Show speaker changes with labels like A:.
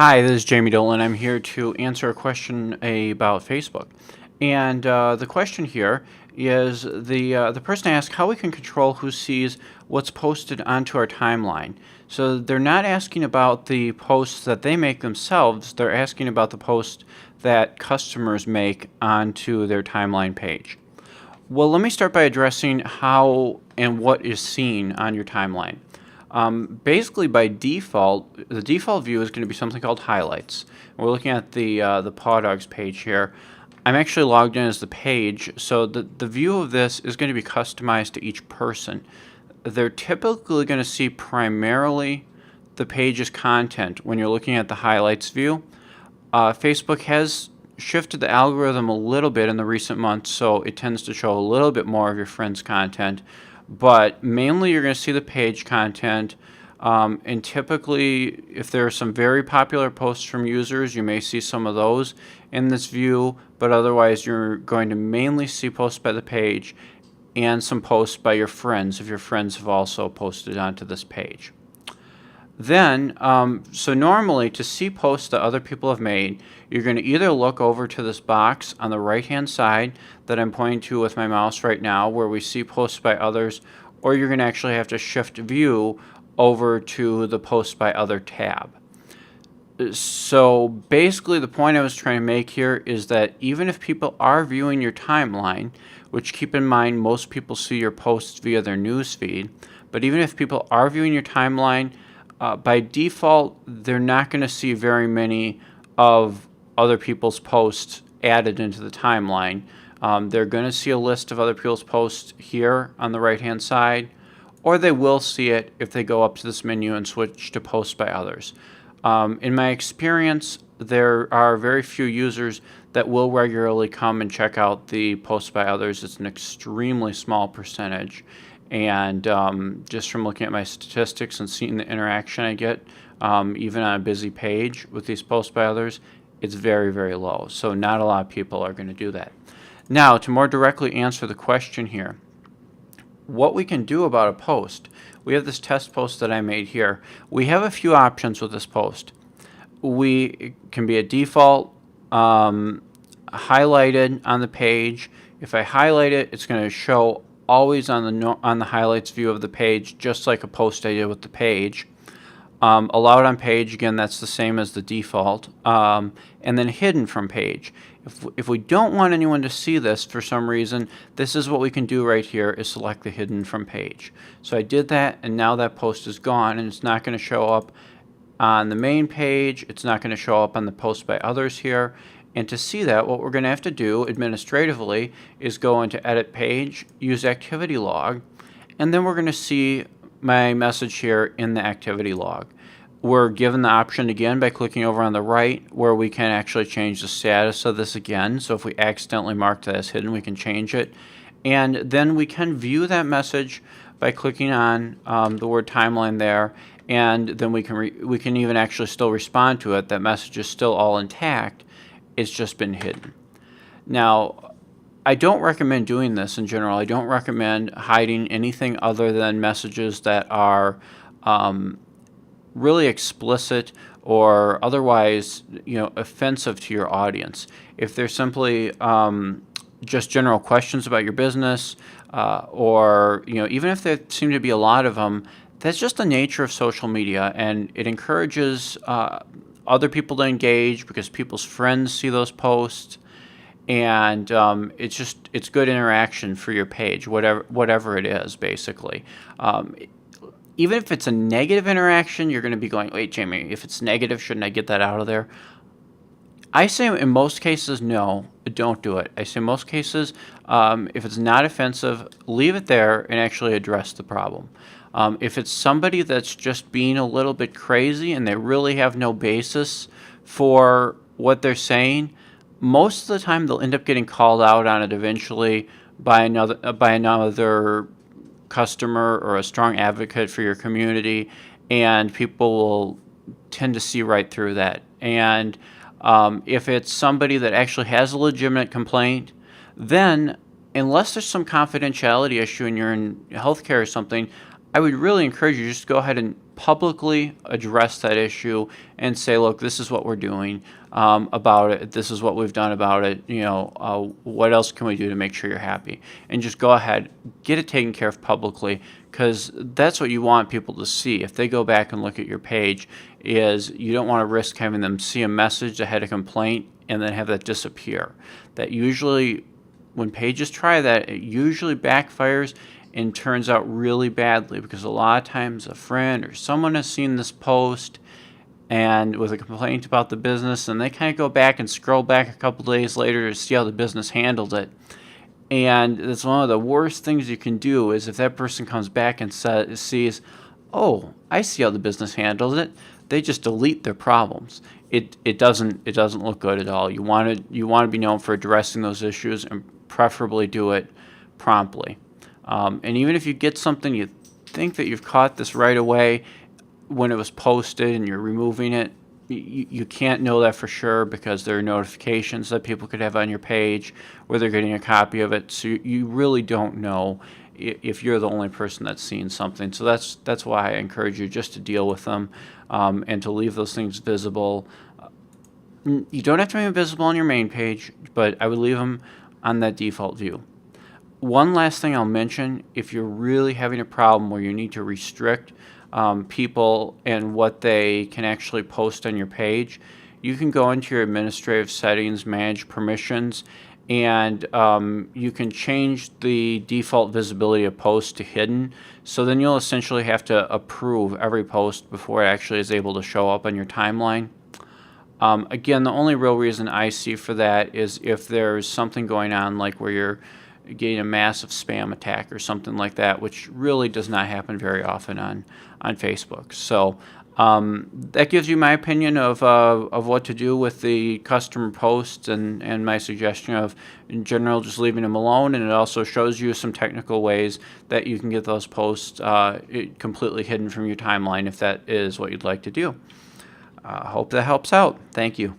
A: Hi, this is Jamie Dolan. I'm here to answer a question about Facebook. And the question here is the person asked how we can control who sees what's posted onto our timeline. So they're not asking about the posts that they make themselves, they're asking about the posts that customers make onto their timeline page. Well, let me start by addressing how and what is seen on your timeline. Basically, by default, the default view is going to be something called highlights. We're looking at the Paw Dogs page here. I'm actually logged in as the page, so the view of this is going to be customized to each person. They're typically going to see primarily the page's content when you're looking at the highlights view. Facebook has shifted the algorithm a little bit in the recent months, so it tends to show a little bit more of your friends' content. But mainly you're going to see the page content. And typically, if there are some very popular posts from users, you may see some of those in this view. But otherwise, you're going to mainly see posts by the page and some posts by your friends if your friends have also posted onto this page. Then, so normally to see posts that other people have made, you're going to either look over to this box on the right-hand side that I'm pointing to with my mouse right now where we see posts by others, or you're going to actually have to shift view over to the posts by other tab. So basically the point I was trying to make here is that even if people are viewing your timeline, which keep in mind most people see your posts via their news feed, but even if people are viewing your timeline, by default, they're not going to see very many of other people's posts added into the timeline. They're going to see a list of other people's posts here on the right-hand side, or they will see it if they go up to this menu and switch to posts by others. In my experience, there are very few users that will regularly come and check out the posts by others. It's an extremely small percentage. And just from looking at my statistics and seeing the interaction I get, even on a busy page with these posts by others, it's very, very low. So not a lot of people are going to do that. Now, to more directly answer the question here, what we can do about a post, we have this test post that I made here. We have a few options with this post. It can be a default, highlighted on the page. If I highlight it, it's going to show always on the highlights view of the page, just like a post I did with the page. Allowed on page, again, that's the same as the default. And then hidden from page. If we don't want anyone to see this for some reason, this is what we can do right here, is select the hidden from page. So I did that, and now that post is gone, and it's not going to show up on the main page. It's not going to show up on the post by others here. And to see that, what we're going to have to do administratively is go into Edit Page, use Activity Log, and then we're going to see my message here in the Activity Log. We're given the option again by clicking over on the right where we can actually change the status of this again. So if we accidentally mark that as hidden, we can change it. And then we can view that message by clicking on the word timeline there, and then we can even actually still respond to it. That message is still all intact. It's just been hidden. Now, I don't recommend doing this in general. I don't recommend hiding anything other than messages that are really explicit or otherwise, offensive to your audience. If they're simply just general questions about your business, or even if there seem to be a lot of them, that's just the nature of social media, and it encourages other people to engage because people's friends see those posts, and it's good interaction for your page, whatever it is, basically. Even if it's a negative interaction, you're going to be going, wait, Jamie, if it's negative, shouldn't I get that out of there? I say in most cases, no, don't do it. I say in most cases, if it's not offensive, leave it there and actually address the problem. If it's somebody that's just being a little bit crazy and they really have no basis for what they're saying, most of the time they'll end up getting called out on it eventually by another customer or a strong advocate for your community, and people will tend to see right through that. And if it's somebody that actually has a legitimate complaint, then unless there's some confidentiality issue and you're in healthcare or something, I would really encourage you just to go ahead and publicly address that issue and say, look, this is what we're doing about it. This is what we've done about it. What else can we do to make sure you're happy? And just go ahead, get it taken care of publicly, because that's what you want people to see. If they go back and look at your page, is you don't want to risk having them see a message that had a complaint and then have that disappear. That usually, when pages try that, it usually backfires and turns out really badly, because a lot of times a friend or someone has seen this post and with a complaint about the business, and they kind of go back and scroll back a couple days later to see how the business handled it. And that's one of the worst things you can do, is if that person comes back and sees, oh, I see how the business handled it, they just delete their problems. It doesn't look good at all. You want to be known for addressing those issues, and preferably do it promptly. And even if you get something, you think that you've caught this right away when it was posted and you're removing it, you can't know that for sure, because there are notifications that people could have on your page where they're getting a copy of it. So you really don't know if you're the only person that's seeing something. So that's why I encourage you just to deal with them, and to leave those things visible. You don't have to make them visible on your main page, but I would leave them on that default view. One last thing I'll mention, if you're really having a problem where you need to restrict people and what they can actually post on your page, you can go into your administrative settings, manage permissions, and you can change the default visibility of posts to hidden. So then you'll essentially have to approve every post before it actually is able to show up on your timeline. Again, the only real reason I see for that is if there's something going on, like where you're getting a massive spam attack or something like that, which really does not happen very often on Facebook. So that gives you my opinion of what to do with the customer posts, and my suggestion of, in general, just leaving them alone. And it also shows you some technical ways that you can get those posts completely hidden from your timeline, if that is what you'd like to do. Hope that helps out. Thank you.